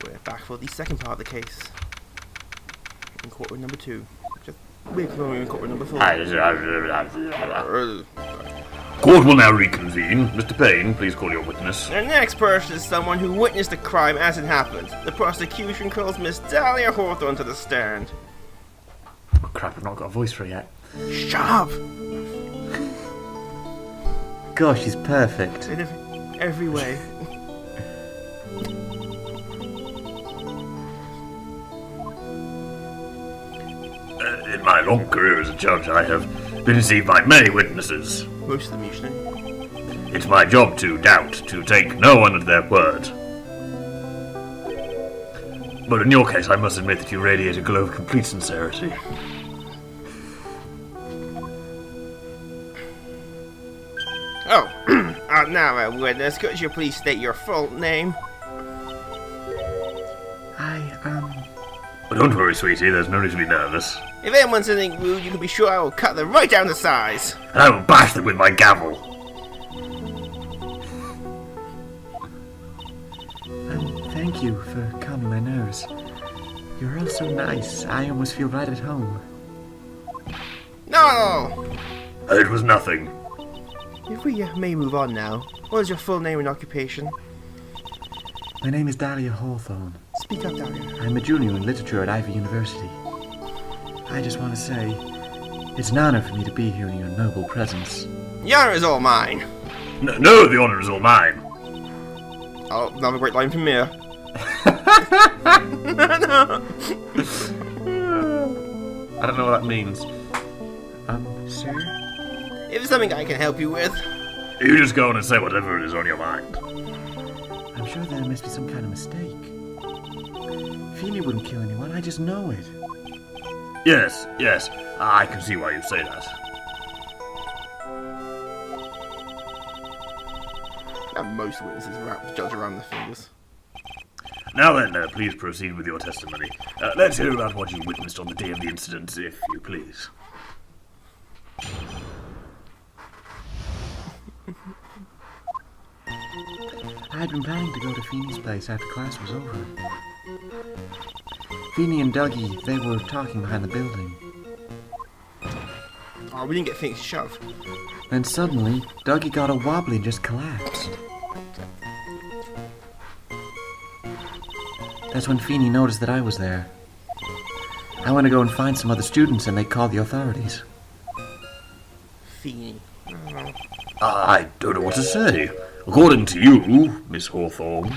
We're back for the second part of the case. In courtroom number 2. We're in courtroom number 4. Court will now reconvene. Mr. Payne, please call your witness. The next person is someone who witnessed the crime as it happened. The prosecution calls Miss Dahlia Hawthorne to the stand. Oh crap, I've not got a voice for her yet. Shut up! Gosh, she's perfect. In every way. In my long career as a judge, I have been deceived by many witnesses. Most of them usually. It's my job to doubt, to take no one at their word. But in your case, I must admit that you radiate a glow of complete sincerity. Oh, now, witness, could you please state your full name? Oh, don't worry, sweetie, there's no need to be nervous. If anyone's anything rude, you can be sure I will cut them right down to size. And I will bash them with my gavel. Thank you for calming my nerves. You're all so nice. I almost feel right at home. No! It was nothing. If we may move on now, what is your full name and occupation? My name is Dahlia Hawthorne. Speak up, Dahlia. I'm a junior in literature at Ivy University. I just want to say, it's an honor for me to be here in your noble presence. The honor is all mine. No, the honor is all mine. Oh, another great line from Mia. I don't know what that means. Sir? If there's something I can help you with. You just go on and say whatever it is on your mind. I'm sure there must be some kind of mistake. Feeny wouldn't kill anyone, I just know it. Yes, I can see why you say that. And most witnesses judge around their fingers. Now then, please proceed with your testimony. Let's hear about what you witnessed on the day of the incident, if you please. I'd been planning to go to Feeny's place after class was over. Feeny and Dougie, they were talking behind the building. Oh, we didn't get things shoved. Then suddenly, Dougie got all wobbly and just collapsed. That's when Feeny noticed that I was there. I went to go and find some other students and they called the authorities. Feeny. Oh. I don't know what to say. According to you, Miss Hawthorne,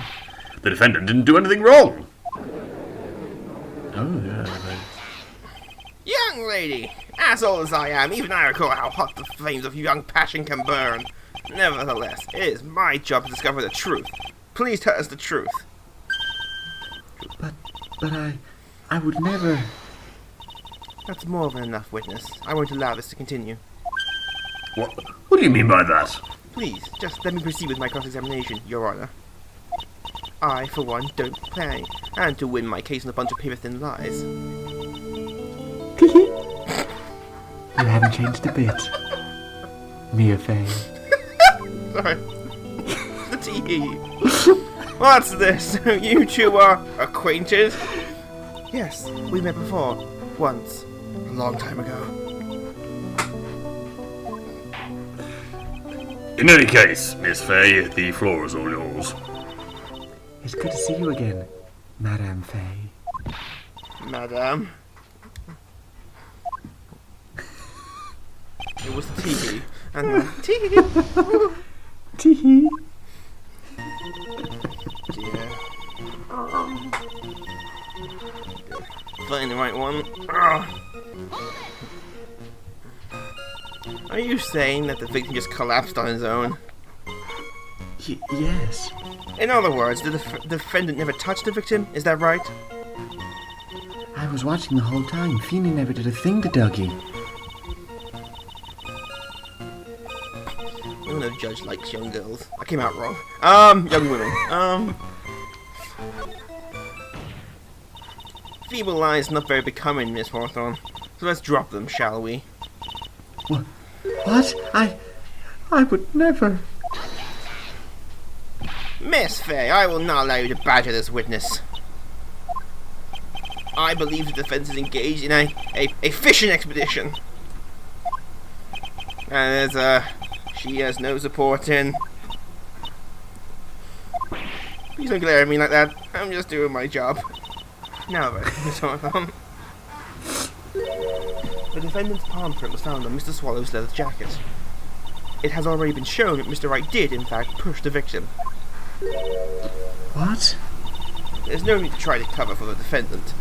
the defendant didn't do anything wrong. Oh, yeah. Young lady, as old as I am, even I recall how hot the flames of young passion can burn. Nevertheless, it is my job to discover the truth. Please tell us the truth. But I would never... That's more than enough, witness. I won't allow this to continue. What do you mean by that? Please, just let me proceed with my cross-examination, Your Honor. I, for one, don't play, and to win my case on a bunch of paper-thin lies. You haven't changed a bit. Mia Fey. Sorry. The tee. What's this? You two are acquainted? Yes, we met before. Once. A long time ago. In any case, Miss Fay, the floor is all yours. It's good to see you again, Madame Fay. Madame. It was the tee. And the tee. Tee. Dear. Find the right one. Ugh. Are you saying that the victim just collapsed on his own? Yes. In other words, the defendant never touched the victim? Is that right? I was watching the whole time. Feeny never did a thing to Dougie. Even though judge likes young girls. I came out wrong. Young women. Feeble lies not very becoming, Miss Hawthorne. So let's drop them, shall we? What? I would never. Miss Fay, I will not allow you to badger this witness. I believe the defense is engaged in a fishing expedition. And she has no support in. Please don't glare at me like that. I'm just doing my job. Now then, the defendant's palm print was found on Mr. Swallow's leather jacket. It has already been shown that Mr. Wright did, in fact, push the victim. What? There's no need to try to cover for the defendant.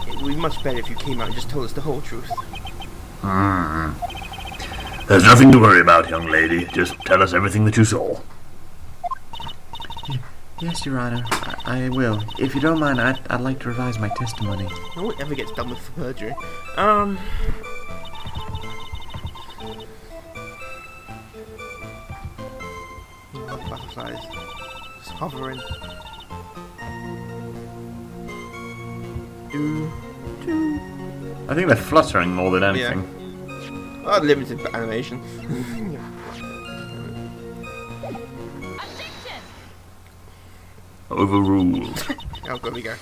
It would be much better if you came out and just told us the whole truth. There's nothing to worry about, young lady. Just tell us everything that you saw. Yes, Your Honor, I will. If you don't mind, I'd like to revise my testimony. No one ever gets done with perjury. Butterflies. Just hovering. I think they're fluttering more than anything. Yeah. Oh, limited animation. Overruled. Oh, there we go.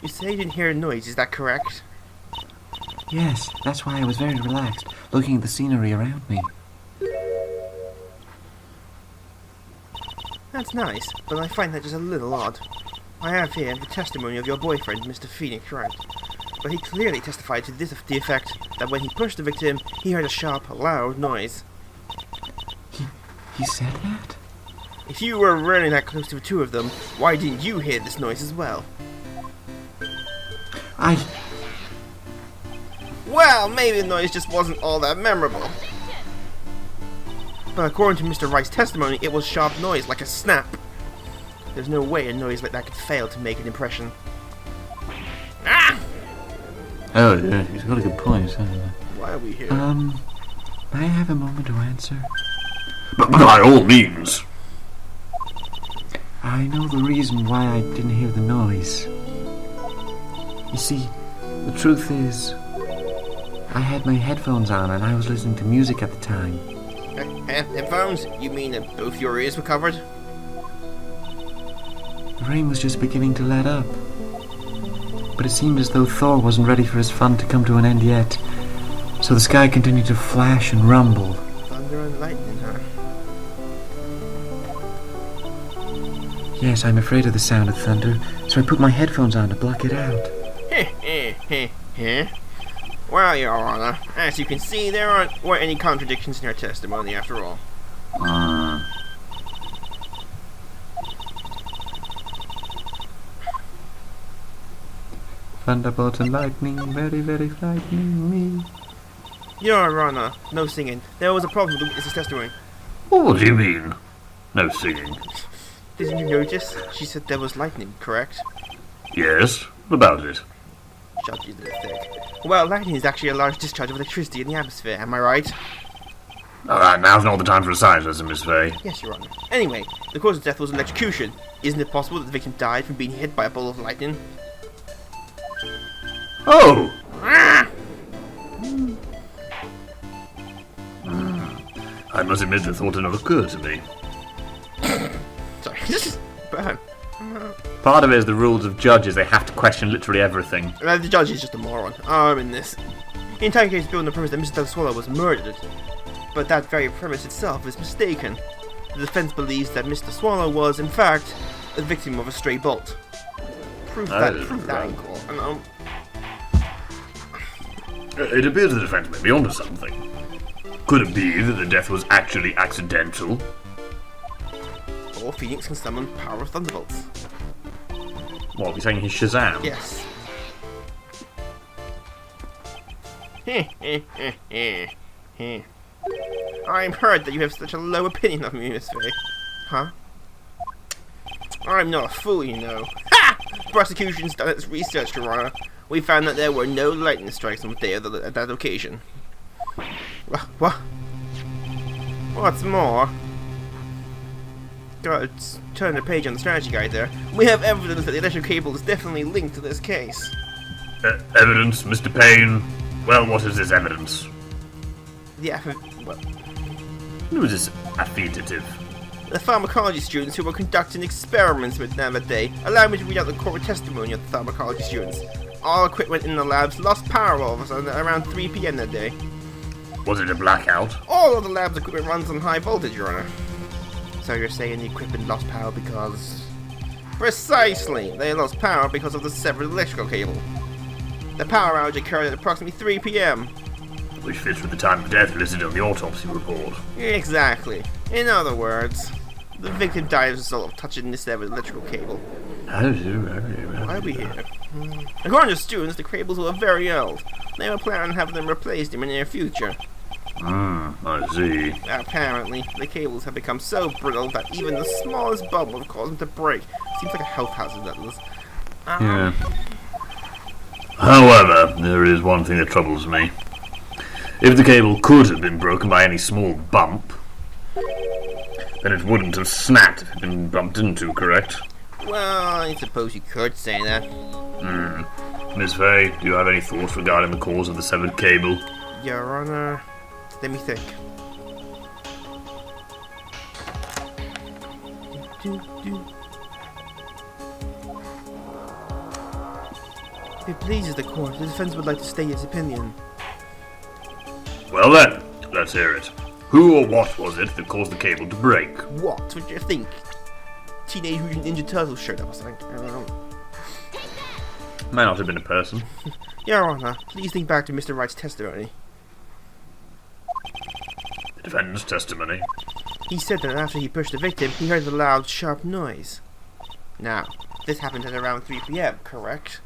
You say you didn't hear a noise, is that correct? Yes, that's why I was very relaxed, looking at the scenery around me. That's nice, but I find that just a little odd. I have here the testimony of your boyfriend, Mr. Phoenix Wright. But he clearly testified to the effect that when he pushed the victim, he heard a sharp, loud noise. He said that? If you were running that close to the two of them, why didn't you hear this noise as well? Well, maybe the noise just wasn't all that memorable. But according to Mr. Wright's testimony, it was sharp noise, like a snap. There's no way a noise like that could fail to make an impression. Ah! Oh, yeah, he's got a good point. Why are we here? May I have a moment to answer? But by all means. I know the reason why I didn't hear the noise. You see, the truth is, I had my headphones on and I was listening to music at the time. Headphones? You mean that both your ears were covered? The rain was just beginning to let up. But it seemed as though Thor wasn't ready for his fun to come to an end yet. So the sky continued to flash and rumble. Thunder and lightning, huh? Yes, I'm afraid of the sound of thunder, so I put my headphones on to block it out. Well, Your Honor, as you can see, there weren't any contradictions in your testimony after all. Thunderbolt and lightning, very, very frightening me. Your Honor, no singing. There was a problem with the witness's testimony. What do you mean? No singing. Didn't you notice? She said there was lightning, correct? Yes, what about it? Shut you little thick. Well, lightning is actually a large discharge of electricity in the atmosphere, am I right? Alright, now's not the time for a science lesson, Miss Fay. Yes, Your Honor. Anyway, the cause of death was electrocution. Isn't it possible that the victim died from being hit by a bolt of lightning? Oh! I must admit the thought did not occur to me. Sorry, this is bad. Part of it is the rules of judges, they have to question literally everything. The judge is just a moron. I'm in this. The entire case is built on the premise that Mr. Doug Swallow was murdered. But that very premise itself is mistaken. The defense believes that Mr. Swallow was, in fact, the victim of a stray bolt. Prove that in court. It appears the defense may be onto something. Could it be that the death was actually accidental? Or Phoenix can summon power of thunderbolts. What, you're saying he's Shazam? Yes. I'm heard that you have such a low opinion of me, Miss Fay. Huh? I'm not a fool, you know. Ha! Prosecution's done its research, Your Honor. We found that there were no lightning strikes on the day of at that occasion. What? What's more? Gotta turn the page on the strategy guide there. We have evidence that the electric cable is definitely linked to this case. Evidence, Mr. Payne? Well, what is this evidence? Who is this affidavit? The pharmacology students who were conducting experiments with them that day. Allow me to read out the court testimony of the pharmacology students. all equipment in the labs lost power all of a sudden at around 3 p.m. that day. Was it a blackout? All of the lab's equipment runs on high voltage, Your Honor. So you're saying the equipment lost power because... Precisely! They lost power because of the severed electrical cable. The power outage occurred at approximately 3 p.m. Which fits with the time of death listed on the autopsy report. Exactly. In other words, the victim died as a result of touching the severed electrical cable. Why are we here? According to students, the cables were very old. They were planning on having them replaced in the near future. I see. Apparently, the cables have become so brittle that even the smallest bubble would cause them to break. Seems like a health hazard, that was. Yeah. However, there is one thing that troubles me. If the cable could have been broken by any small bump, then it wouldn't have snapped if it had been bumped into, correct? Well, I suppose you could say that. Miss Fay, do you have any thoughts regarding the cause of the severed cable? Your Honor, let me think. If it pleases the court, the defense would like to state its opinion. Well then, let's hear it. Who or what was it that caused the cable to break? What would you think? Teenage Mutant Ninja Turtles showed up or something? I don't know. May not have been a person. Your Honor, please think back to Mr. Wright's testimony. The defendant's testimony. He said that after he pushed the victim, he heard a loud, sharp noise. Now, this happened at around 3 p.m., correct?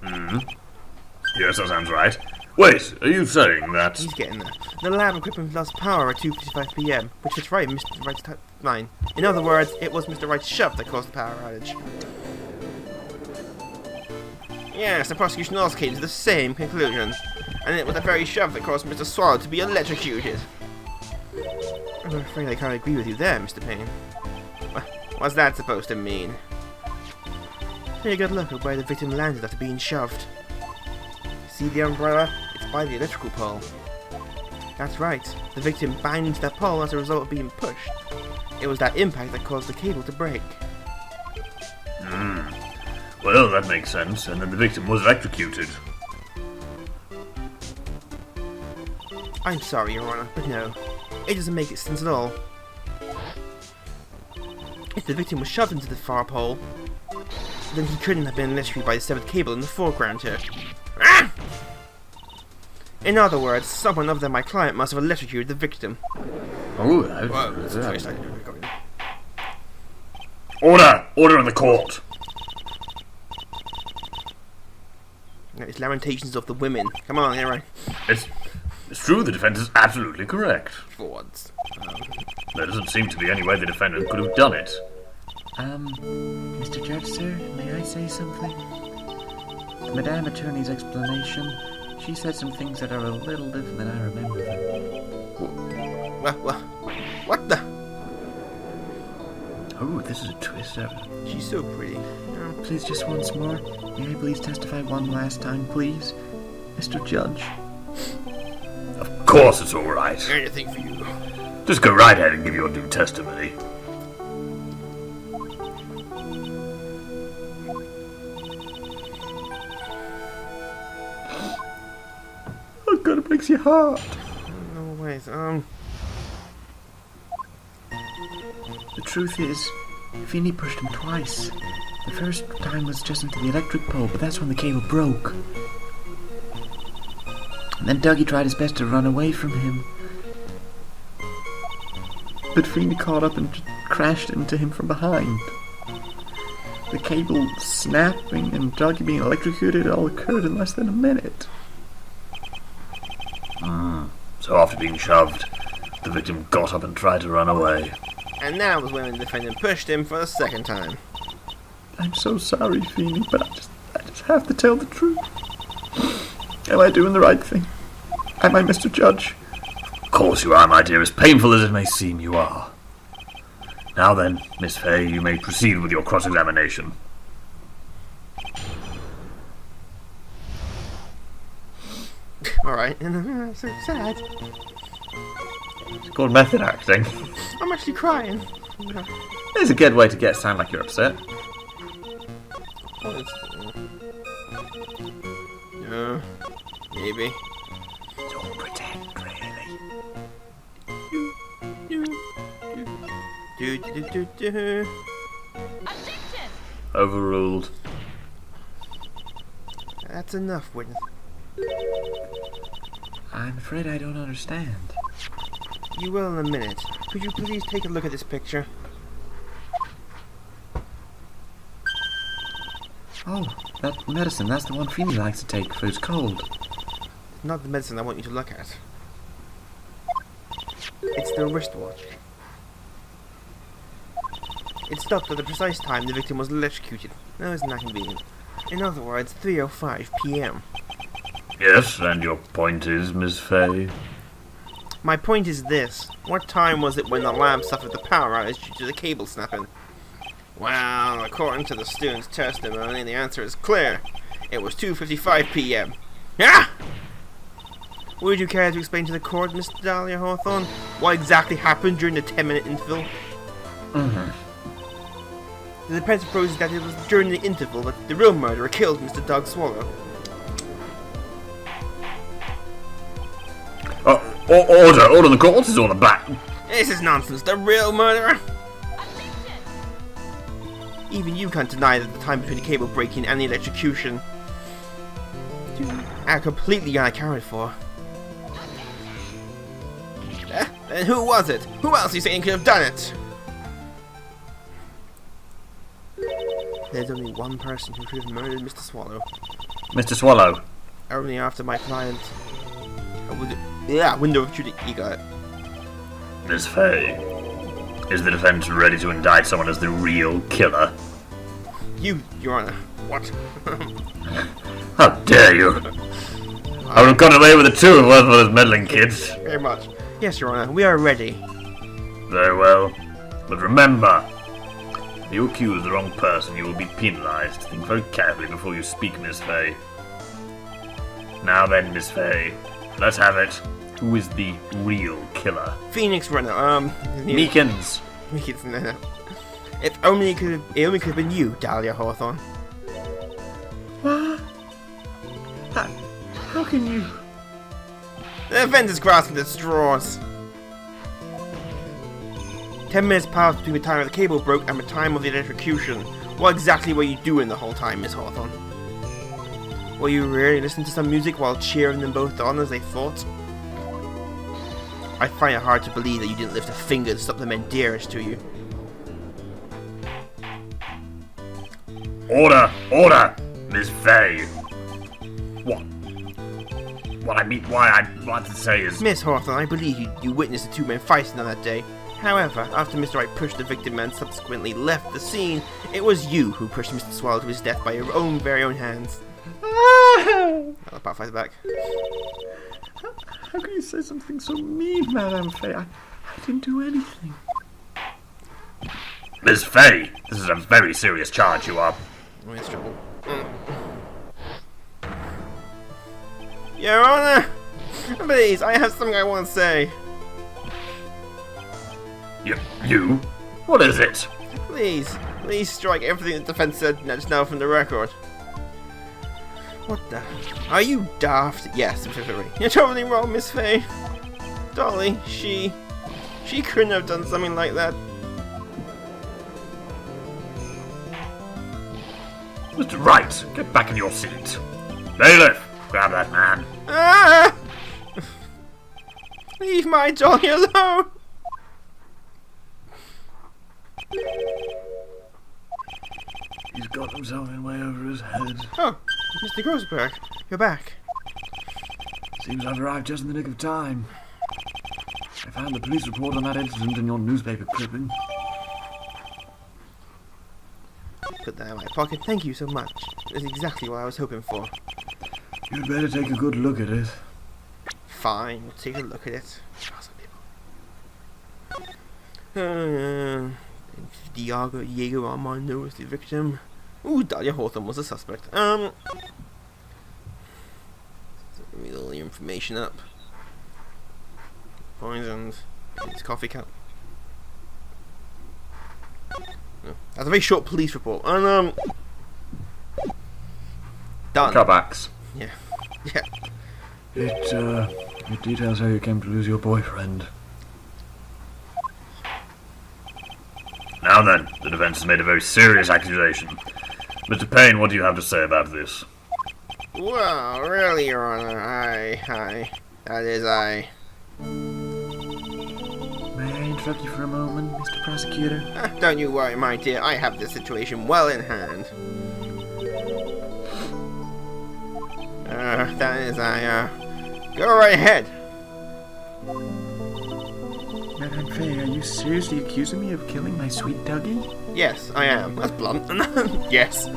Yes, that sounds right. Wait, are you saying that... He's getting there. The lab equipment lost power at 2:55 p.m., which is right in Mr. Wright's timeline. In other words, it was Mr. Wright's shove that caused the power outage. Yes, the prosecution also came to the same conclusion. And it was the very shove that caused Mr. Swallow to be electrocuted. I'm afraid I can't agree with you there, Mr. Payne. What's that supposed to mean? Take a good look at where the victim landed after being shoved. See the umbrella? It's by the electrical pole. That's right. The victim banged into that pole as a result of being pushed. It was that impact that caused the cable to break. Well, that makes sense, and then the victim was electrocuted. I'm sorry, Your Honor, but no. It doesn't make sense at all. If the victim was shoved into the far pole, then he couldn't have been electrocuted by the severed cable in the foreground here. Ah! In other words, someone other than my client must have electrocuted the victim. Oh, Whoa, that's a twist. I didn't record it. Order! Order in the court! No, it's lamentations of the women. Come on, yeah, right. It's true, the defense is absolutely correct. For once. There doesn't seem to be any way the defendant could have done it. Mr. Judge, sir, may I say something? The Madame Attorney's explanation, she said some things that are a little different than I remember them. What the? Oh, this is a twist. She's so pretty. Please, just once more. May I please testify one last time, please? Mr. Judge. Of course it's alright. Anything for you. Just go right ahead and give your due testimony. Oh God, it breaks your heart. No ways. The truth is, Feeney pushed him twice. The first time was just into the electric pole, but that's when the cable broke. And then Dougie tried his best to run away from him. But Feeney caught up and crashed into him from behind. The cable snapping and Dougie being electrocuted all occurred in less than a minute. So after being shoved, the victim got up and tried to run away. And that was when the defendant pushed him for the second time. I'm so sorry, Feeney, but I just have to tell the truth. Am I doing the right thing? Am I, Mr. Judge? Of course you are, my dear. As painful as it may seem, you are. Now then, Miss Fay, you may proceed with your cross-examination. Alright, so sad. It's called method acting. I'm actually crying. It's a good way to sound like you're upset. Maybe. Don't pretend, really. Do. Overruled. That's enough, witness. I'm afraid I don't understand. You will in a minute. Could you please take a look at this picture? Oh, that medicine, that's the one Feeny likes to take for his cold. Not the medicine I want you to look at. It's the wristwatch. It stopped at the precise time the victim was electrocuted. Now isn't that convenient? In other words, 3:05 p.m. Yes, and your point is, Miss Fay? My point is this. What time was it when the lab suffered the power outage due to the cable snapping? Well, according to the student's testimony, the answer is clear. It was 2:55 p.m. Ah! Would you care to explain to the court, Miss Dahlia Hawthorne, what exactly happened during the 10-minute interval? The defense proposes that it was during the interval that the real murderer killed Mr. Doug Swallow. Order the court. What is all about? This is nonsense. The real murderer? Even you can't deny that the time between the cable breaking and the electrocution are completely unaccounted for. Then who was it? Who else are you saying could have done it? There's only one person who could have murdered Mr. Swallow. Mr. Swallow. Only after my client. Window of duty. You got it. Miss Fay, is the defense ready to indict someone as the real killer? You, Your Honor. What? How dare you! I would have gotten away with it too if it wasn't for those meddling kids. Very much. Yes, Your Honor. We are ready. Very well. But remember, if you accuse the wrong person, you will be penalised. Think very carefully before you speak, Miss Fay. Now then, Miss Fay, let's have it. Who is the real killer? Phoenix Runner. Meekins. Meekins. No. It only could have been you, Dahlia Hawthorne. What? How can you... The defense is grasping at straws. 10 minutes passed between the time of the cable broke and the time of the electrocution. What exactly were you doing the whole time, Miss Hawthorne? Were you really listening to some music while cheering them both on as they fought? I find it hard to believe that you didn't lift a finger to stop the men dearest to you. Order, Miss Fay. What I want to say is... Miss Hawthorne, I believe you witnessed the two men fighting on that day. However, after Mr. Wright pushed the victim and subsequently left the scene, it was you who pushed Mr. Swallow to his death by your very own hands. I'll fight back. How can you say something so mean, Madame Fay? I didn't do anything. Miss Fay, this is a very serious charge you are. I'm in trouble. Your Honor! Please, I have something I want to say. You? What is it? Please strike everything the defense said just now from the record. What the? Are you daft? Yes, specifically. You're totally wrong, Miss Fay. Dolly, she couldn't have done something like that. Mr. Wright, get back in your seat. Bailiff, grab that man. Ah! Leave my Dolly alone. He's got himself in way over his head. Oh, Mr. Grossberg, you're back. Seems I've arrived just in the nick of time. I found the police report on that incident in your newspaper clipping. Put that in my pocket. Thank you so much. That's exactly what I was hoping for. You'd better take a good look at it. Fine, we'll take a look at it. Diego Armando was the victim. Ooh, Dahlia Hawthorne was the suspect. Let me read all the information up. Poisoned. It's coffee cup. That's a very short police report. And, done. Cutbacks. Yeah. Yeah. It details how you came to lose your boyfriend. Now then, the defense has made a very serious accusation. Mr. Payne, what do you have to say about this? Well, really, Your Honor, I... May I interrupt you for a moment, Mr. Prosecutor? Don't you worry, my dear. I have this situation well in hand. Go right ahead. Madame Faye, are you seriously accusing me of killing my sweet Dougie? Yes, I am. That's blunt. Yes.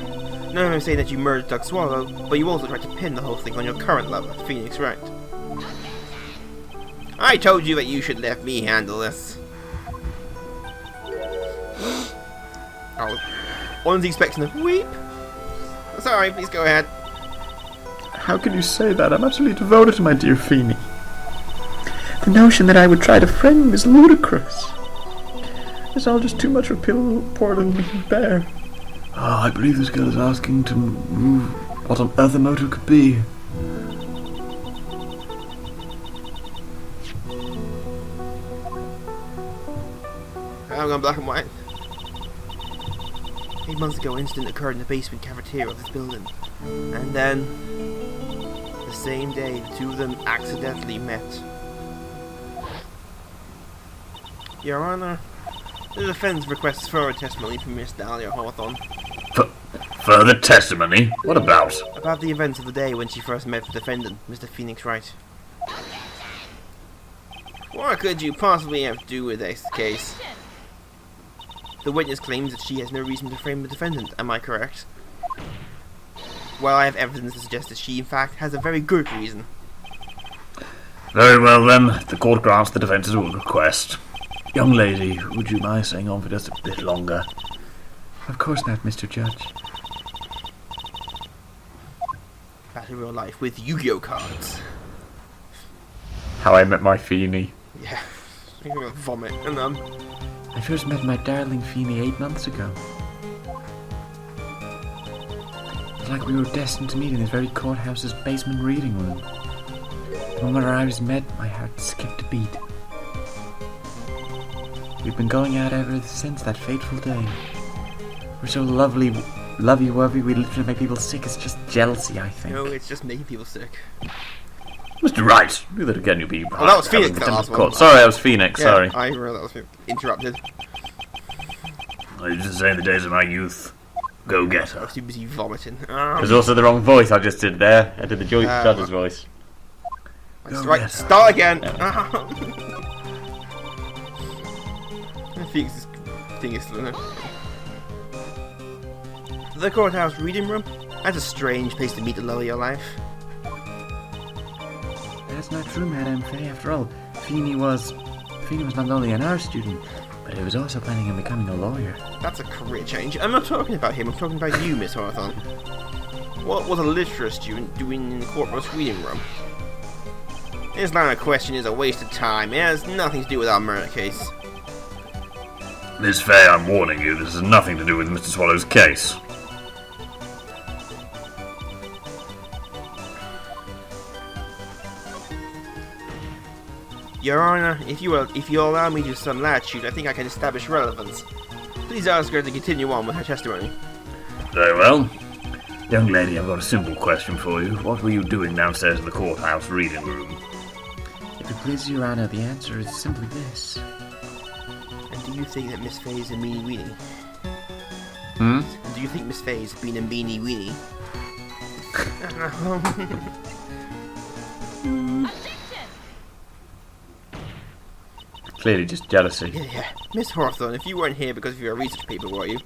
No, I'm saying that you murdered Doug Swallow, but you also tried to pin the whole thing on your current lover, Phoenix Wright. I told you that you should let me handle this. Oh, wasn't expecting a weep. Sorry, please go ahead. How can you say that? I'm absolutely devoted to my dear Feeny. The notion that I would try to friend him is ludicrous. It's all just too much for poor little Mrs. Bear. Oh, I believe this girl is asking to move what on earth the motive could be. I'm going black and white. 8 months ago, an incident occurred in the basement cafeteria of this building. And then, the same day, the two of them accidentally met. Your Honor, the defense requests further testimony from Miss Dahlia Hawthorne. Further testimony? What about? About the events of the day when she first met the defendant, Mr. Phoenix Wright. What could you possibly have to do with this case? The witness claims that she has no reason to frame the defendant, am I correct? Well, I have evidence to suggest that she, in fact, has a very good reason. Very well then, the court grants the defense's request. Young lady, would you mind staying on for just a bit longer? Of course not, Mr. Judge. Back in real life with Yu-Gi-Oh cards. How I met my Feeny. Yeah, I'm gonna vomit. And I first met my darling Feeny 8 months ago. It's like we were destined to meet in this very courthouse's basement reading room. The moment our eyes met, my heart skipped a beat. We've been going out ever since that fateful day. We're so lovey-wovey, we literally make people sick. It's just jealousy, I think. no, it's just making people sick. Mr. Wright, do that again, you'll be... Oh, that was Phoenix, that last one. Sorry, that was Phoenix, Yeah, sorry. I realised that was interrupted. I used to say in the days of my youth, go get I her. was too busy vomiting. There's also the wrong voice I just did there. I did the judge's voice. That's right, start again! Phoenix's thing is still in. The courthouse reading room? That's a strange place to meet the love of your life. That's not true, Madame Faye. After all, Feeny was not only an art student, but he was also planning on becoming a lawyer. That's a career change. I'm not talking about him, I'm talking about you, Miss Hawthorne. What was a literature student doing in the courthouse reading room? This line of question is a waste of time. It has nothing to do with our murder case. Miss Faye, I'm warning you, this has nothing to do with Mr. Swallow's case. Your Honor, if you allow me to do some latitude, I think I can establish relevance. Please ask her to continue on with her testimony. Very well. Young lady, I've got a simple question for you. What were you doing downstairs in the courthouse reading room? If it pleases Your Honor, the answer is simply this. And do you think that Miss Faye is a meanie weenie? Hmm? And do you think Miss Faye's been a meanie weenie? Clearly just jealousy. Yeah. Miss Hawthorne, if you weren't here because of your research paper, were you?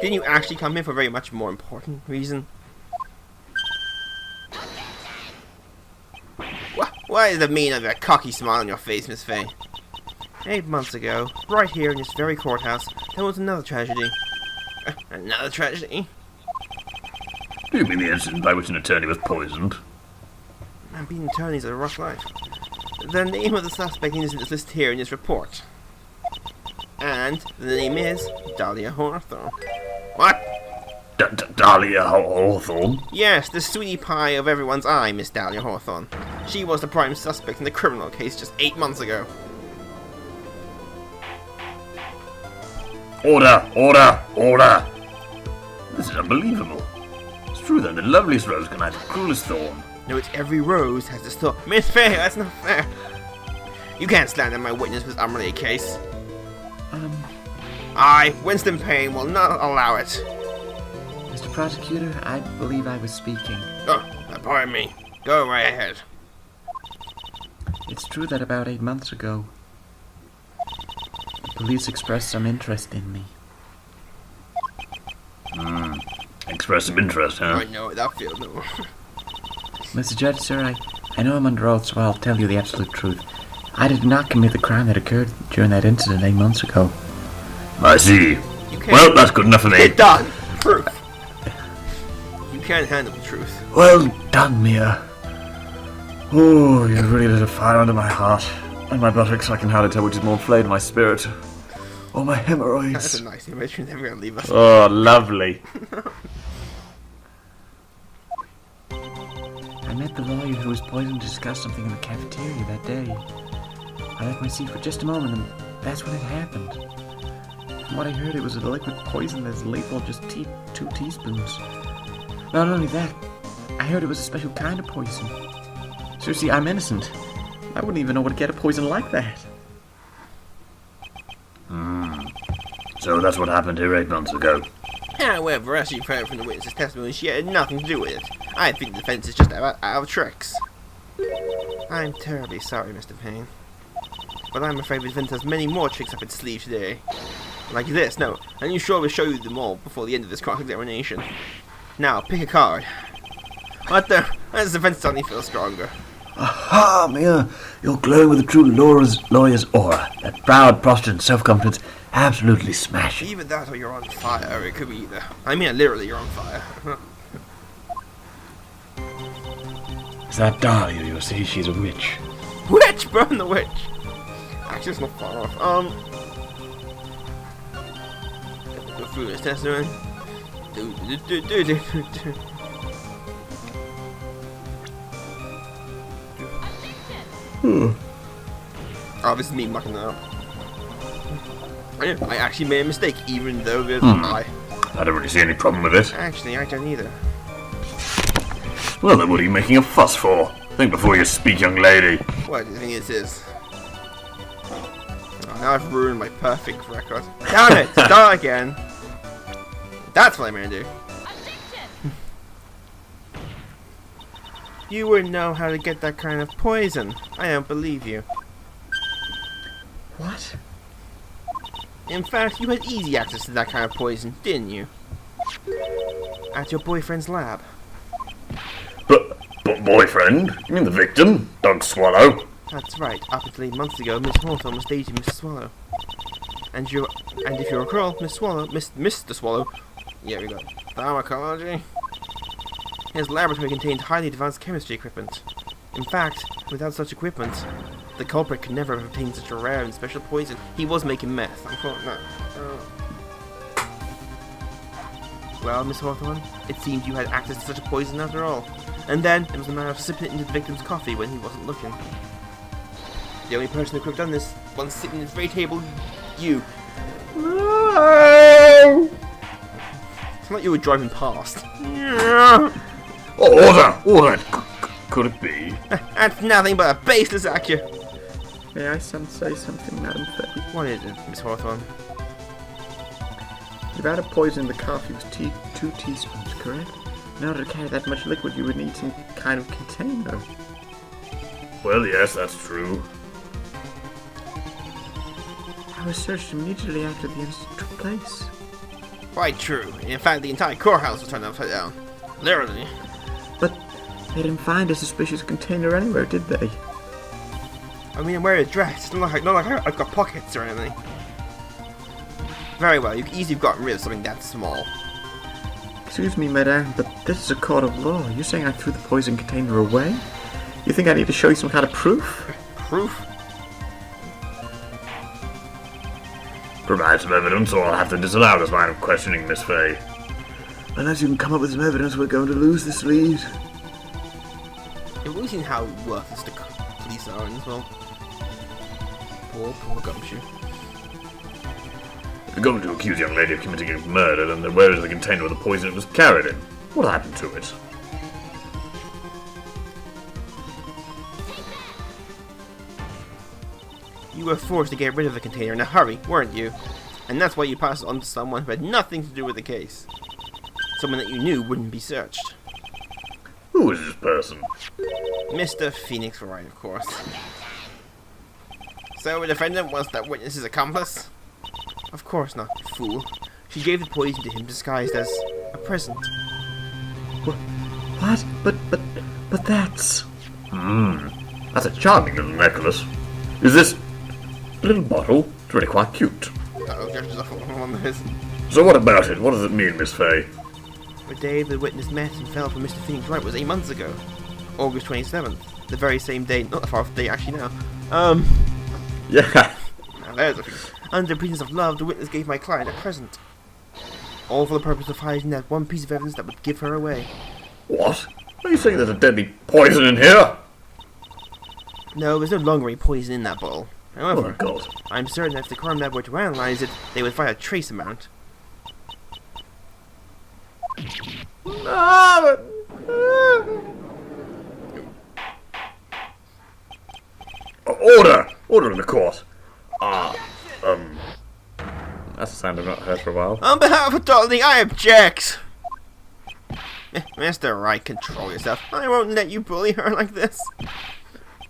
Didn't you actually come here for a very much more important reason? What is the meaning of that cocky smile on your face, Miss Faye? 8 months ago, right here in this very courthouse, there was another tragedy. Another tragedy? Do you mean the incident by which an attorney was poisoned? Man, being attorneys is a rough life. The name of the suspect is listed here in this report. And the name is Dahlia Hawthorne. What? Dahlia Hawthorne? Yes, the sweetie pie of everyone's eye, Miss Dahlia Hawthorne. She was the prime suspect in the criminal case just 8 months ago. Order! Order! Order! This is unbelievable. It's true then, the loveliest rose can hide the cruelest thorn. No, it's every rose has this thought. Miss Fair, that's not fair. You can't slander my witness with unrelated case. I, Winston Payne, will not allow it. Mr. Prosecutor, I believe I was speaking. Oh, pardon me. Go right ahead. It's true that about 8 months ago, the police expressed some interest in me. Express some interest, huh? I know what that feels. No. Mr. Judge, sir, I know I'm under oath, so I'll tell you the absolute truth. I did not commit the crime that occurred during that incident 8 months ago. I see. Well, that's good enough for me. Get done. Proof. You can't handle the truth. Well done, Mia. Oh, you really lit a fire under my heart. And my buttocks, I can hardly tell which is more inflamed, my spirit. Or my That's hemorrhoids. a nice image. You're never gonna leave us. Oh, lovely. I met the lawyer who was poisoned to discuss something in the cafeteria that day. I left my seat for just a moment, and that's when it happened. From what I heard, it was a liquid poison that's labeled just 2 teaspoons. Not only that, I heard it was a special kind of poison. Seriously, I'm innocent. I wouldn't even know where to get a poison like that. So that's what happened here 8 months ago. However, as you've heard from the witness's testimony, she had nothing to do with it. I think the defense is just out of tricks. I'm terribly sorry, Mr. Payne. But I'm afraid the defense has many more tricks up its sleeve today. Like this, no, and you sure will show you them all before the end of this cross-examination. Now, pick a card. What the? Why does the defense suddenly feel stronger? Aha, Mia! You're glowing with a true lawyer's aura. That proud, prostrate self-confidence, absolutely smashing. Either that or you're on fire, or it could be either. I mean, literally, you're on fire. Is that Dahlia you see? She's a witch. Witch! Burn the witch! Actually, it's not far off. Go through this testimony. Oh, this is me mucking that up. I actually made a mistake, even though there's I I don't really see any problem with it. Actually, I don't either. Well then, what are you making a fuss for? Think before you speak, young lady. What do you think this is? Oh, now I've ruined my perfect record. Damn it! Start again! That's what I'm gonna do. You wouldn't know how to get that kind of poison. I don't believe you. What? In fact, you had easy access to that kind of poison, didn't you? At your boyfriend's lab. But boyfriend? You mean the victim? Dog Swallow? That's right. Up until 8 months ago, Miss Hawthorne was dating Mr. Swallow. And if you recall, Mr. Swallow, yeah, we got pharmacology. His laboratory contained highly advanced chemistry equipment. In fact, without such equipment, the culprit could never have obtained such a rare and special poison. He was making meth. I thought no. Well, Miss Hawthorne, it seemed you had access to such a poison after all. And then, it was a matter of sipping it into the victim's coffee when he wasn't looking. The only person who could have done this, once sitting at this very table, you. No! It's not like you were driving past. Order! Could it be? That's nothing but a baseless accusation. May I say something, Madam Fay? What is it, Miss Hawthorne? You've added poison in the coffee with 2 teaspoons, correct? In order to carry that much liquid, you would need some kind of container. Well, yes, that's true. I was searched immediately after the incident took place. Quite true. In fact, the entire courthouse was turned upside down. Literally. But they didn't find a suspicious container anywhere, did they? I mean, I'm wearing a dress. It's not like I've got pockets or anything. Very well, you could easily have gotten rid of something that small. Excuse me, madame, but this is a court of law. You're saying I threw the poison container away? You think I need to show you some kind of proof? Proof? Provide some evidence or I'll have to disallow this line of questioning, Miss Fay. Unless you can come up with some evidence, we're going to lose this lead. Have we seen how worthless the police are as well? Poor Gumshoe. If you're going to accuse a young lady of committing a murder, then where is the container with the poison it was carried in? What happened to it? You were forced to get rid of the container in a hurry, weren't you? And that's why you passed it on to someone who had nothing to do with the case. Someone that you knew wouldn't be searched. Who is this person? Mr. Phoenix Wright, of course. So the defendant was that witness's accomplice? Of course not, you fool. She gave the poison to him disguised as a present. What? But that's... That's a charming little necklace. Is this a little bottle? It's really quite cute. Oh, there's one of his. So what about it? What does it mean, Miss Fay? The day the witness met and fell for Mr. Phoenix Wright was 8 months ago. August 27th. The very same day, not the far off day actually now. Yeah. Now there's a thing. Under pretense of love, the witness gave my client a present. All for the purpose of hiding that one piece of evidence that would give her away. What? Are you saying there's a deadly poison in here? No, there's no longer any poison in that bottle. However, Oh, God. I'm certain that if the crime lab were to analyze it, they would find a trace amount. Order! Order in the court. That's a sound I've not heard for a while. On behalf of Dolly, I object! Mr. Wright, control yourself. I won't let you bully her like this.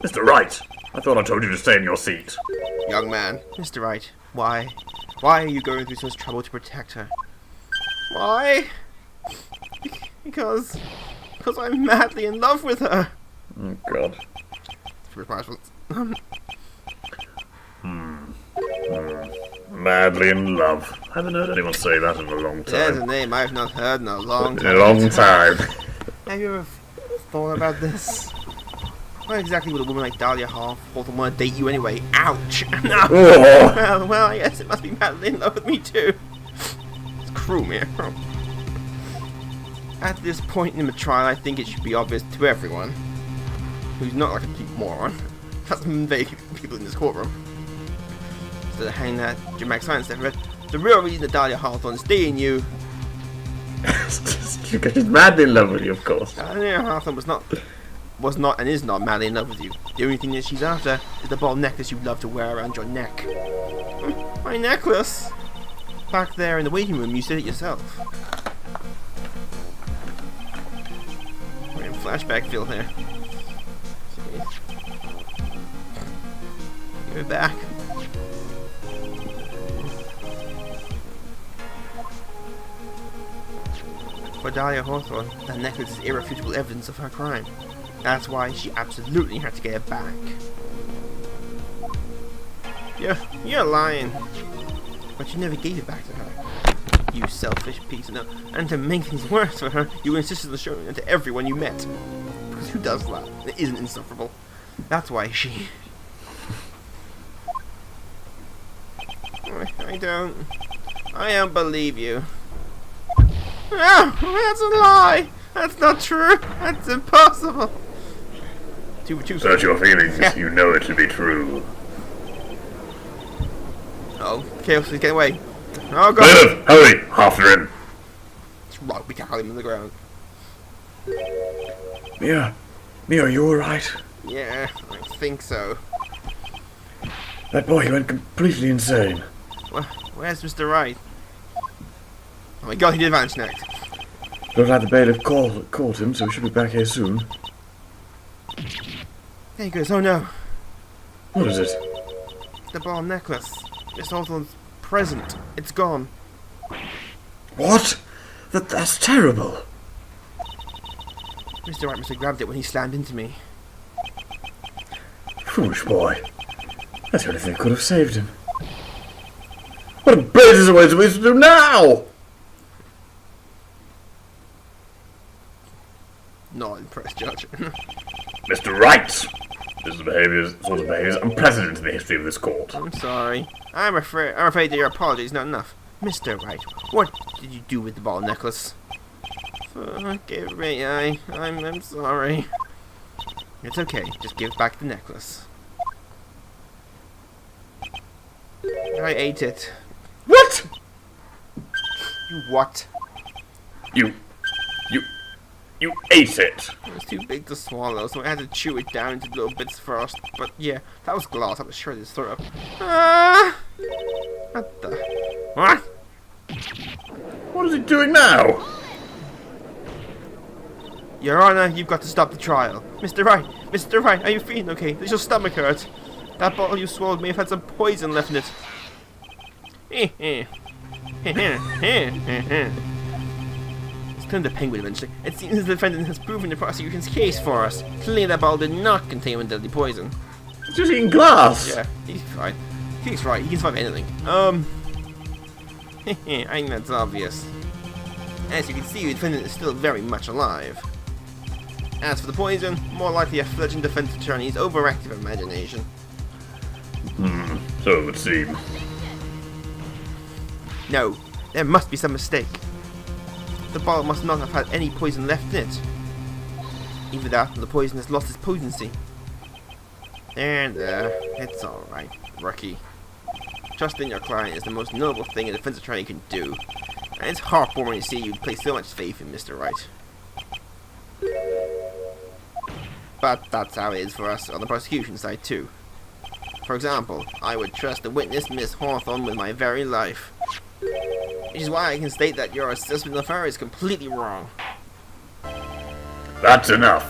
Mr. Wright, I thought I told you to stay in your seat. Young man. Mr. Wright, why? Why are you going through so much trouble to protect her? Why? Because I'm madly in love with her. Oh, God. Madly in love. I haven't heard anyone say that in a long There's a time. name I've not heard in a long In a long time. Have you ever thought about this? Why exactly would a woman like Dahlia Hawthorne want to date you anyway? Ouch! No. Oh. Well, I guess it must be madly in love with me too. It's cruel, man. At this point in the trial, I think it should be obvious to everyone who's not like a complete moron. That's vague people in this courtroom. Instead of hanging that dramatic silence there, the real reason that Dahlia Hawthorne is dating you. Because she's madly in love with you, of course. Dahlia Hawthorne was not and is not madly in love with you. The only thing that she's after is the ball necklace you love to wear around your neck. My necklace! Back there in the waiting room, you said it yourself. We're in flashback feel here. Give it back. For Dahlia Hawthorne, that necklace is irrefutable evidence of her crime. That's why she absolutely had to get it back. You're lying. But you never gave it back to her. You selfish piece of no. And to make things worse for her, you insisted on showing it to everyone you met. Because who does that? It isn't insufferable. That's why she... I don't believe you. No, that's a lie. That's not true. That's impossible. Search your feelings if you know it to be true. Oh, Chaos, please get away. Oh, God. Liv, hurry! After him! It's right, we tackle him on the ground. Mia, are you alright? Yeah, I think so. That boy went completely insane. Where's Mr. Wright? Oh my God, he did vanish next. Looks like the bailiff called him, so he should be back here soon. There he goes. Oh no. What is it? The ball necklace. Miss Hawthorne's present. It's gone. What? That's terrible. Mr. Wright must have grabbed it when he slammed into me. Foolish boy. That's the only thing that could have saved him. What a blazes away to do now? Not impressed, Judge. Mr. Wright! This sort of behaviour is unprecedented in the history of this court. I'm sorry. I'm afraid that your apology is not enough. Mr. Wright, what did you do with the ball necklace? Forgive me, I'm sorry. It's okay, just give back the necklace. I ate it. What? You what? You ate it. It was too big to swallow, so I had to chew it down into little bits first. But yeah, that was glass. I was sure this throw up. Ah! What the? What? What is it doing now? Your Honor, you've got to stop the trial. Mr. Wright, are you feeling okay? Does your stomach hurt? That bottle you swallowed may have had some poison left in it. Let's turn the penguin eventually. It seems the defendant has proven the prosecution's case for us. Clearly that bottle did not contain deadly poison. It's just eating glass. Yeah, he's fine. He's right, he can survive anything. I think that's obvious. As you can see, the defendant is still very much alive. As for the poison, more likely a fledgling defense attorney's overactive imagination. So it would seem. No, there must be some mistake. The bottle must not have had any poison left in it. Either that or the poison has lost its potency. And it's alright, rookie. Trusting your client is the most noble thing a defense attorney can do. And it's heartwarming to see you place so much faith in Mr. Wright. But that's how it is for us on the prosecution side too. For example, I would trust the witness, Miss Hawthorne, with my very life. Which is why I can state that your assessment of her is completely wrong. That's enough.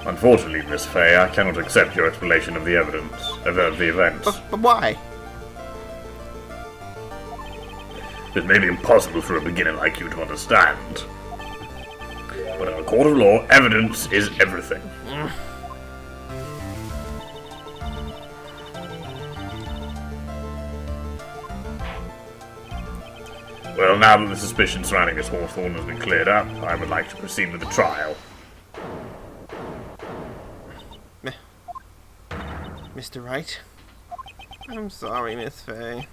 Unfortunately, Miss Fay, I cannot accept your explanation of the evidence, of the events. But why? It may be impossible for a beginner like you to understand. But in a court of law, evidence is everything. Well, now that the suspicion surrounding Miss Hawthorne has been cleared up, I would like to proceed with the trial. Mr. Wright? I'm sorry, Miss Fay.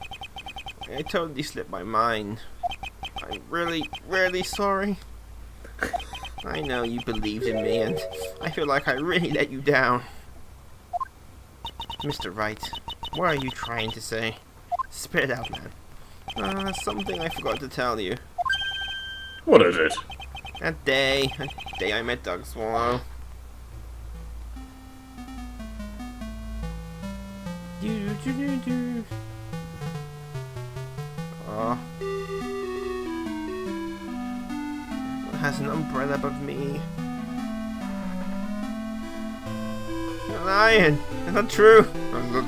I totally slipped my mind. I'm really, really sorry. I know you believed in me, and I feel like I really let you down. Mr. Wright, what are you trying to say? Spit it out, man. Something I forgot to tell you. What is it? That day I met Doug Swallow. Oh. It has an umbrella above me. You're lying. Is that true?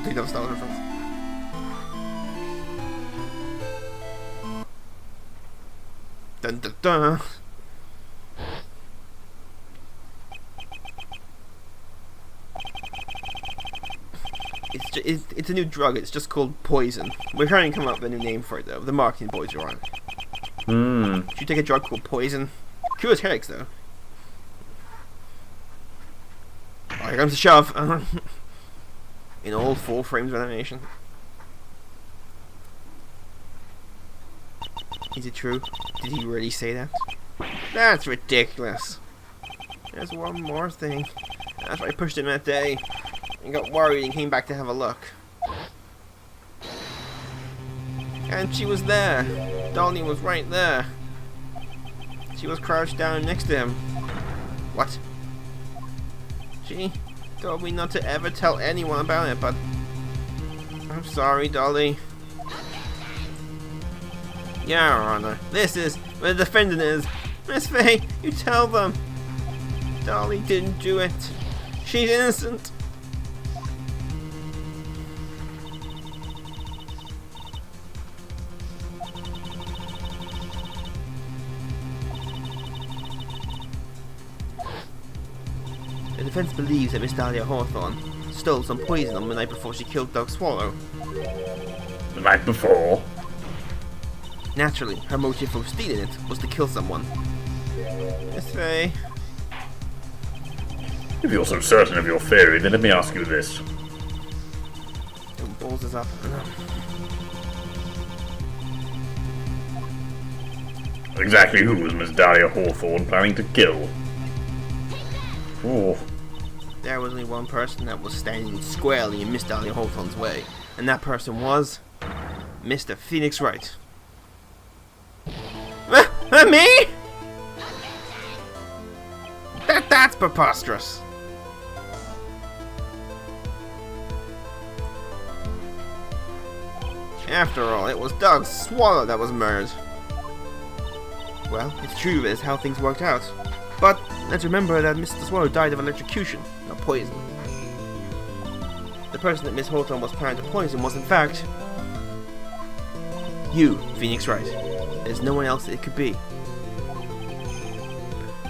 He does Star Wars reference. Dun dun dun. It's a new drug. It's just called poison. We're trying to come up with a new name for it though. The marketing boys are on it. Should you take a drug called poison? Cures headaches though. Oh, here comes the shove. In all 4 frames of animation. Is it true? Did he really say that? That's ridiculous. There's one more thing. That's why I pushed him that day. And got worried and came back to have a look. And she was there. Dolly was right there. She was crouched down next to him. What? She told me not to ever tell anyone about it, but I'm sorry, Dolly. Yeah, Your Honor. This is where the defendant is. Miss Fay, you tell them. Dolly didn't do it. She's innocent. The defense believes that Miss Dahlia Hawthorne stole some poison on the night before she killed Doug Swallow. The night before? Naturally, her motive for stealing it was to kill someone. Miss Fay. If you're so certain of your theory, then let me ask you this. Don't balls us up. Exactly who was Miss Dahlia Hawthorne planning to kill? Oh, There was only one person that was standing squarely in Miss Dahlia Hawthorne's way, and that person was Mr. Phoenix Wright. Me? That's preposterous. After all, it was Doug Swallow that was murdered. Well, it's true that is how things worked out. But let's remember that Mr. Swallow died of electrocution, not poison. The person that Miss Hawthorne was planning to poison was in fact you, Phoenix Wright. There's no one else it could be.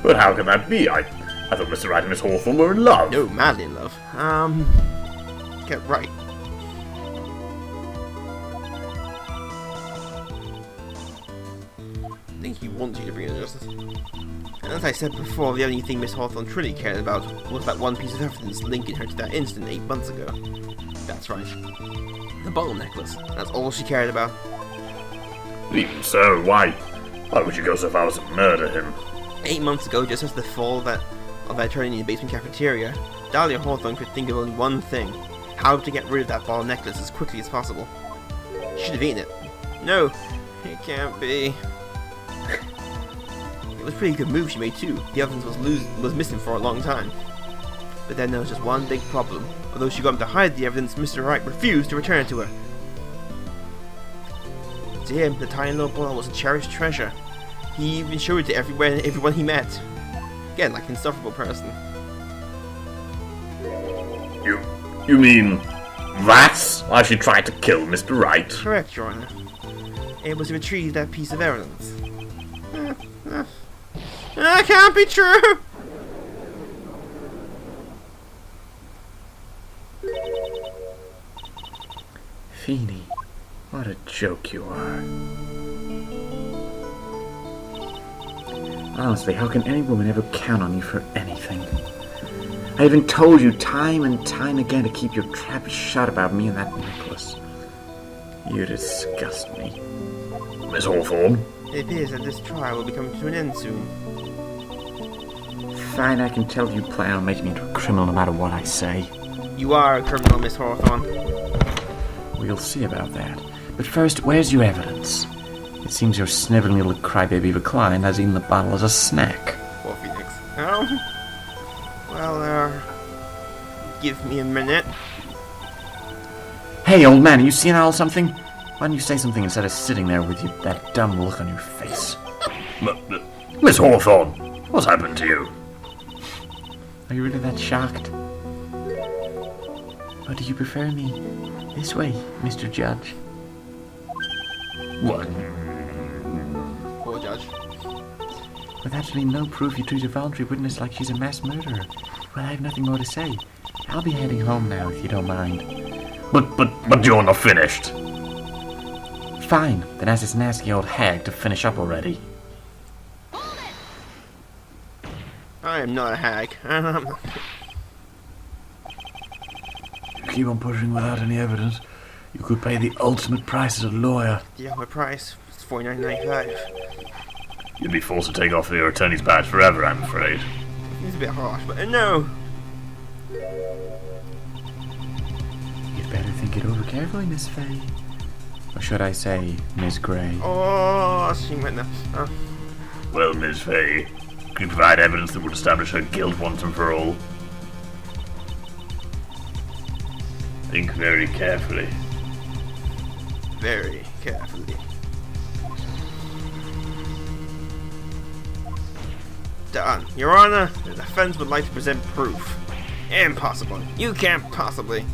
but how can that be? I thought Mr. Wright and Miss Hawthorne were in love. No, madly in love. Get right. I think he wants you to bring it to justice. And as I said before, the only thing Miss Hawthorne truly cared about was that one piece of evidence linking her to that incident 8 months ago. That's right. The bottle necklace. That's all she cared about. Even so, why would you go so far as to murder him? 8 months ago, just as the fall of that attorney in the basement cafeteria, Dahlia Hawthorne could think of only one thing: how to get rid of that bottle necklace as quickly as possible. She should have eaten it. No, it can't be. It was a pretty good move she made too. The evidence was missing for a long time. But then there was just one big problem. Although she got him to hide the evidence, Mr. Wright refused to return it to her. To him, the tiny little bottle was a cherished treasure. He even showed it to everyone he met. Again, like an insufferable person. You mean that's why she tried to kill Mr. Wright? Correct, Your Honor. It was to retrieve that piece of evidence. That can't be true! Feeny, what a joke you are. Honestly, how can any woman ever count on you for anything? I even told you time and time again to keep your trap shut about me and that necklace. You disgust me. Miss Hawthorne? It appears that this trial will be coming to an end soon. Fine, I can tell you plan on making me into a criminal no matter what I say. You are a criminal, Miss Hawthorne. We'll see about that. But first, where's your evidence? It seems your sniveling little crybaby of a client has eaten the bottle as a snack. Poor Phoenix. Well, give me a minute. Hey, old man, are you seeing all something? Why don't you say something instead of sitting there with that dumb look on your face? Miss Hawthorne, what's happened to you? Are you really that shocked? Or do you prefer me this way, Mr. Judge? What? Poor judge. With absolutely no proof you treat a voluntary witness like she's a mass murderer. Well, I have nothing more to say. I'll be heading home now, if you don't mind. But you're not finished. Fine, then ask this nasty old hag to finish up already. I am not a hag. If you keep on pushing without any evidence, you could pay the ultimate price as a lawyer. The only price is $49.95. You'd be forced to take off your attorney's badge forever, I'm afraid. It's a bit harsh, but no. You'd better think it over carefully, Miss Fay. Or should I say, Miss Grey? Oh, she went there. Well, Miss Fay, could you provide evidence that would establish her guilt once and for all? Think very carefully. Very carefully. Done. Your Honor, the defense would like to present proof. Impossible. You can't possibly.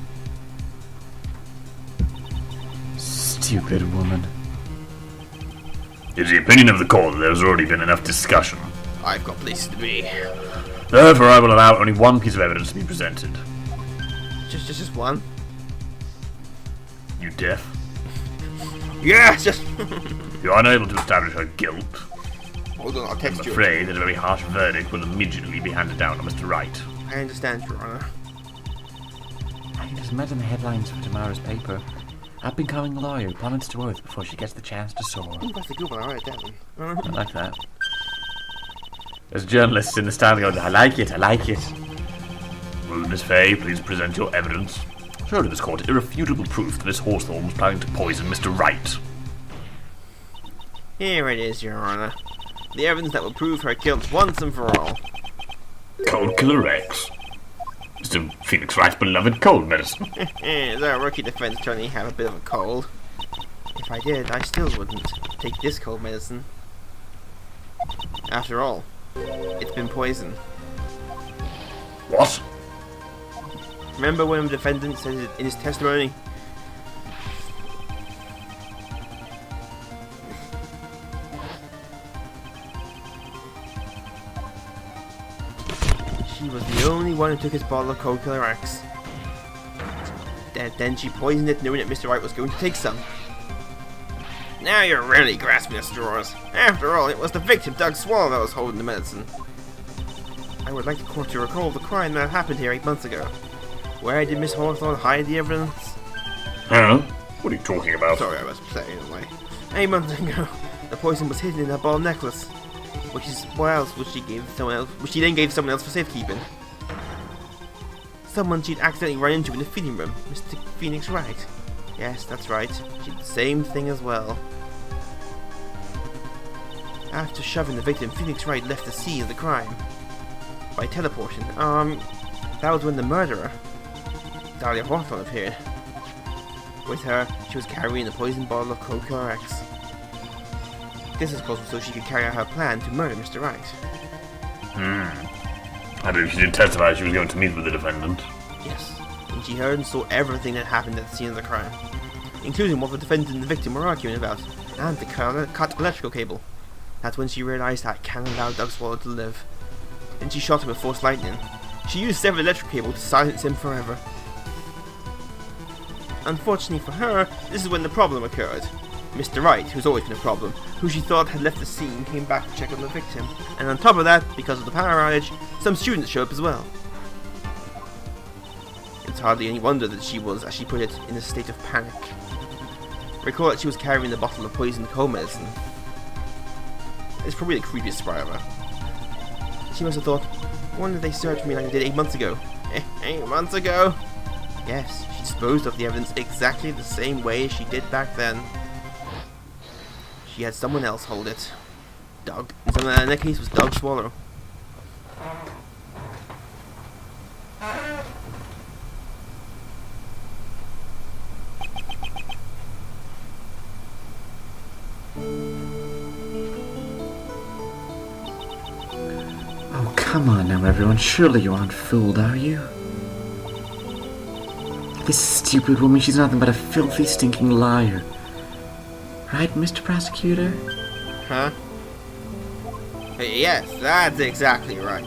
Stupid woman. It's the opinion of the court that there's already been enough discussion. I've got places to be. Therefore, I will allow only one piece of evidence to be presented. Just one? You deaf? Yes, just... If you are unable to establish her guilt, Hold on, I'll I'm text you. afraid that a very harsh verdict will immediately be handed down on Mr. Wright. I understand, Your Honor. I can just imagine the headlines for tomorrow's paper. up-and-coming lawyer plummets to earth before she gets the chance to soar. Ooh, that's a good one. I like that one. I like that. There's journalists in the stand going, I like it, I like it. Will Miss Fay please present your evidence? Surely this court irrefutable proof that Miss Hawthorne was planning to poison Mr. Wright. Here it is, Your Honor. The evidence that will prove her guilt once and for all. Cold Killer X. Mr. Phoenix Wright's beloved cold medicine. Does our rookie defense attorney have a bit of a cold? If I did, I still wouldn't take this cold medicine. After all, it's been poisoned. What? Remember when the defendant said in his testimony? She was the only one who took his bottle of Cold Killer X. Then she poisoned it knowing that Mr. Wright was going to take some. Now you're really grasping at straws. After all, it was the victim, Doug Swallow, that was holding the medicine. I would like the court to recall the crime that happened here 8 months ago. Where did Miss Hawthorne hide the evidence? Huh? What are you talking about? Sorry, I was playing away. 8 months ago, the poison was hidden in her ball necklace, which she then gave someone else for safekeeping. Someone she'd accidentally run into in the feeding room, Mr. Phoenix Wright. Yes, that's right. She did the same thing as well. After shoving the victim, Phoenix Wright left the scene of the crime by teleporting. That was when the murderer, Dahlia Hawthorne, appeared. With her, she was carrying the poisoned bottle of Cold Killer X. This is caused so she could carry out her plan to murder Mr. Wright. I believe she did testify she was going to meet with the defendant. Yes, and she heard and saw everything that happened at the scene of the crime, including what the defendant and the victim were arguing about, and the cut electrical cable. That's when she realised that I can't allow Doug Swallow to live. And she shot him with force lightning. She used severed electric cable to silence him forever. Unfortunately for her, this is when the problem occurred. Mr. Wright, who's always been a problem, who she thought had left the scene, came back to check on the victim. And on top of that, because of the power outage, some students show up as well. It's hardly any wonder that she was, as she put it, in a state of panic. Recall that she was carrying the bottle of poisoned cold medicine. It's probably the creepiest part of her. She must have thought, why did they search me like they did 8 months ago? 8 months ago? Yes, she disposed of the evidence exactly the same way as she did back then. She had someone else hold it. Doug. And someone in that case was Doug Swallow. Oh, come on now, everyone. Surely you aren't fooled, are you? This stupid woman, she's nothing but a filthy, stinking liar. Right, Mr. Prosecutor? Huh? Yes, that's exactly right.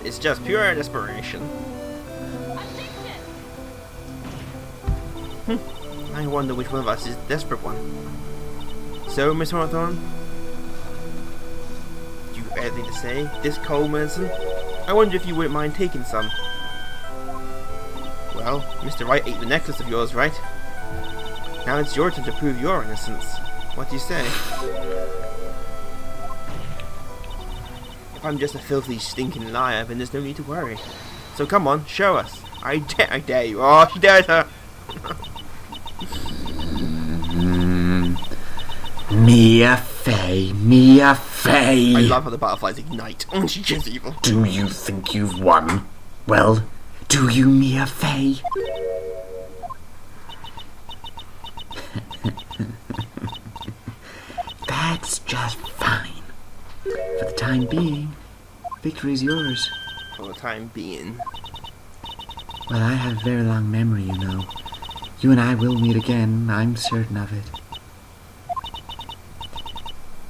It's just pure desperation. I wonder which one of us is the desperate one. So, Miss Hawthorne? Do you have anything to say? This cold medicine? I wonder if you wouldn't mind taking some. Well, Mr. Wright ate the necklace of yours, right? Now it's your turn to prove your innocence. What do you say? If I'm just a filthy, stinking liar, then there's no need to worry. So come on, show us. I dare you. Oh, she dares her. Mia Fey, Mia Fey. I love how the butterflies ignite. Oh, she is evil. Do you think you've won? Well, do you, Mia Fey? That's just fine. For the time being, victory's yours. For the time being. Well, I have a very long memory, you know. You and I will meet again, I'm certain of it.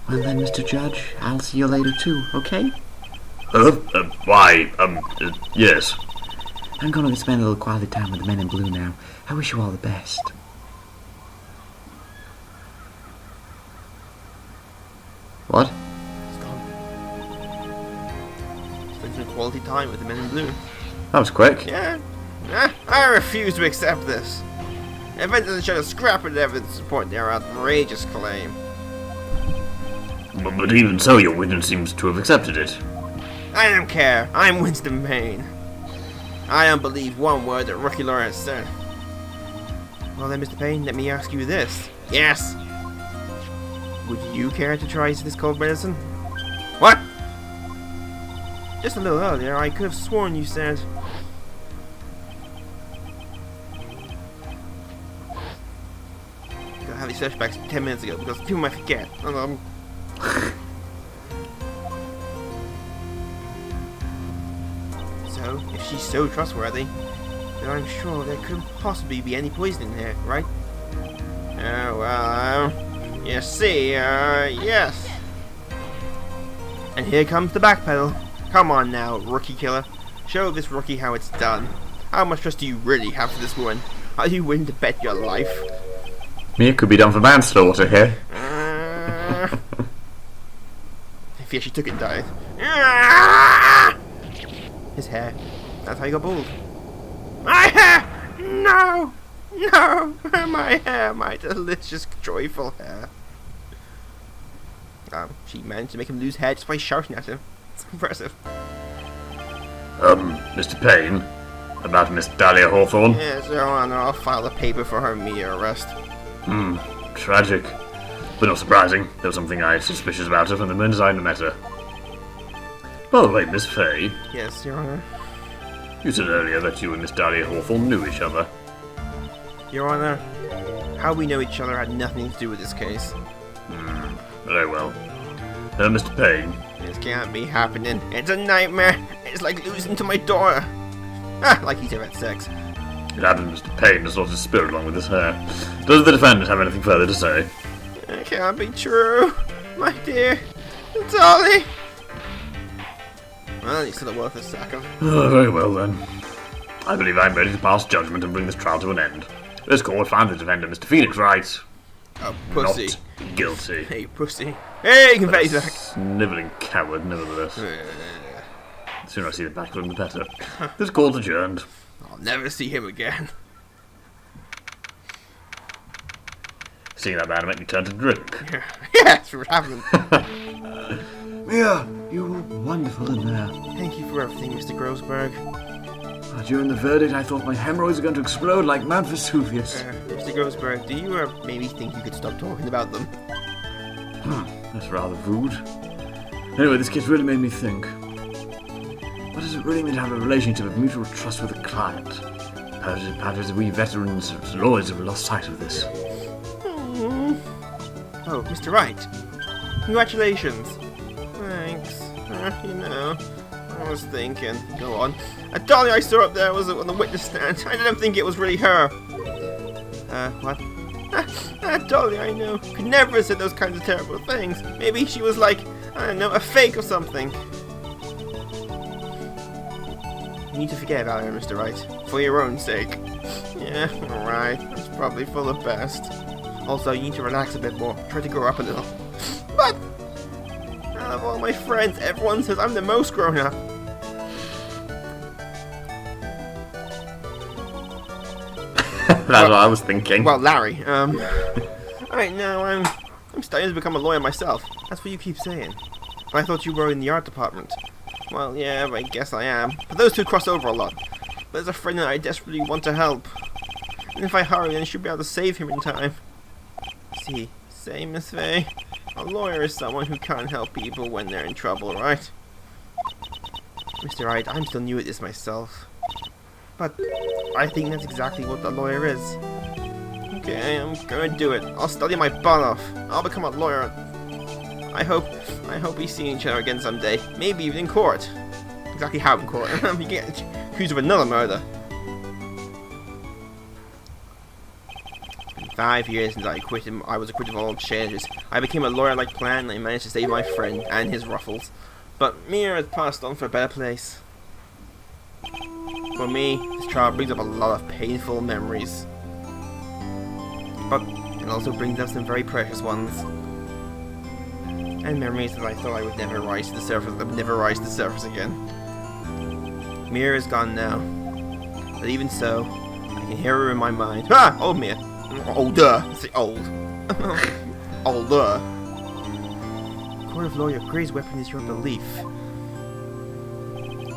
Well then, Mr. Judge, I'll see you later too, okay? Why, yes. I'm going to spend a little quality time with the men in blue now. I wish you all the best. What? It's gone. Spend some quality time with the men in blue. That was quick. Yeah. I refuse to accept this. The event doesn't show a scrap of evidence to support their outrageous claim. But even so, your witness seems to have accepted it. I don't care. I'm Winston Payne. I don't believe one word that Rookie Lawyer has said. Well then, Mr. Payne, let me ask you this. Yes? Would you care to try this cold medicine? What? Just a little earlier, I could have sworn you said... I had these flashbacks 10 minutes ago because people might forget. So, if she's so trustworthy, then I'm sure there couldn't possibly be any poison in there, right? You see, yes. And here comes the backpedal. Come on now, rookie killer. Show this rookie how it's done. How much trust do you really have for this woman? Are you willing to bet your life? Me, it could be done for manslaughter here. If he actually took it and died. His hair. That's how he got bald. My hair! No! No! My hair! My delicious, joyful hair. She managed to make him lose hair just by shouting at him. It's impressive. Mr. Payne? About Miss Dahlia Hawthorne? Yes, Your Honor, I'll file a paper for her immediate arrest. Tragic. But not surprising. There was something I was suspicious about her from the moment I met her. By the way, Miss Fay. Yes, Your Honor. You said earlier that you and Miss Dahlia Hawthorne knew each other. Your Honor, how we know each other had nothing to do with this case. Very well. Mr. Payne. This can't be happening. It's a nightmare. It's like losing to my daughter. Like he's ever had sex. It happens Mr. Payne has lost his spirit along with his hair. Does the defendant have anything further to say? It can't be true. My dear Dolly. Well, he's still a worthless sack of... Very well then. I believe I'm ready to pass judgment and bring this trial to an end. This court found the defendant, Mr. Phoenix, right. Oh, pussy. Not guilty. Hey, pussy. Hey, confetti sack. Snivelling coward, nevertheless. The sooner I see the back of him, the better. This court's adjourned. I'll never see him again. Seeing that man make me turn to drink. Yes, we're having. Mia, you were wonderful in there. Thank you for everything, Mr. Grossberg. During the verdict, I thought my hemorrhoids were going to explode like Mount Vesuvius. Mr. Grossberg, do you maybe think you could stop talking about them? That's rather rude. Anyway, this case really made me think. What does it really mean to have a relationship of mutual trust with a client? Perhaps we veterans as lawyers have lost sight of this. Oh, Mr. Wright. Congratulations. Thanks. I was thinking. Go on. A dolly I saw up there was on the witness stand. I didn't think it was really her. What? That dolly I know could never have said those kinds of terrible things. Maybe she was like, I don't know, a fake or something. You need to forget about her, Mr. Wright. For your own sake. Yeah, alright. That's probably for the best. Also, you need to relax a bit more. Try to grow up a little. But out of all my friends, everyone says I'm the most grown up. That's what I was thinking. Well, Larry, right now I'm starting to become a lawyer myself. That's what you keep saying. But I thought you were in the art department. Well, yeah, I guess I am. But those two cross over a lot. But there's a friend that I desperately want to help. And if I hurry, then I should be able to save him in time. See, say, Miss Fay, a lawyer is someone who can't help people when they're in trouble, right? Mr. Wright, I'm still new at this myself. But I think that's exactly what a lawyer is. Okay, I'm gonna do it. I'll study my butt off. I'll become a lawyer. I hope we see each other again someday. Maybe even in court. Exactly how in court? You get accused of another murder. 5 years since I was acquitted of all charges. I became a lawyer like planned, and I managed to save my friend and his ruffles. But Mia has passed on for a better place. For me, this trial brings up a lot of painful memories. But it also brings up some very precious ones. And memories that I thought I would never rise to the surface again. Mia is gone now. But even so, I can hear her in my mind. Ah, old Mia. Older. Say old. Older. Court of law, your greatest weapon is your belief.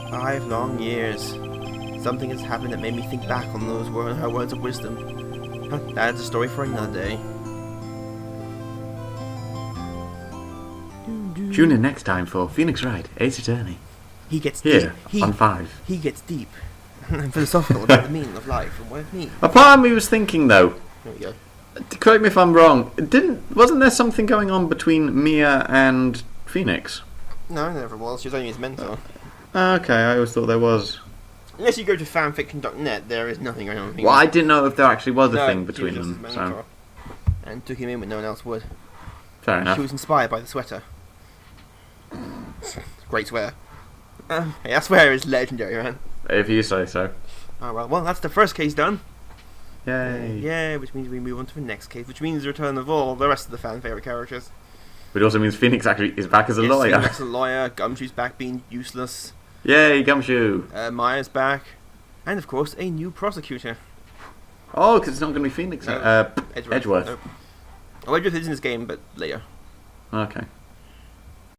5 long years. Something has happened that made me think back on those her words of wisdom. Huh, that's a story for another day. Tune in next time for Phoenix Wright, Ace Attorney. He gets Here, deep. on 5. He gets deep and philosophical about the meaning of life and what it means. A part of me was thinking, though, There we go. correct me if I'm wrong, wasn't there something going on between Mia and Phoenix? No, there never was. She was only his mentor. Okay, I always thought there was. Unless you go to fanfiction.net, there is nothing going on. Well, I didn't know if there actually was a No, thing she between was them, his so mentor. And took him in when no one else would. fair enough. She was inspired by the sweater. Great swear. Hey, that swear is legendary, man. If you say so. Oh well, that's the first case done. Yay. Yeah, which means we move on to the next case, which means the return of all the rest of the fan favourite characters. But it also means Phoenix actually is back as a lawyer. Phoenix is a lawyer, Gumshoe's back being useless, Yay, Gumshoe. Maya's back, and of course a new prosecutor. Oh, because it's not going to be Phoenix. No, Edgeworth. Nope. Oh, Edgeworth is in this game, but later. Okay.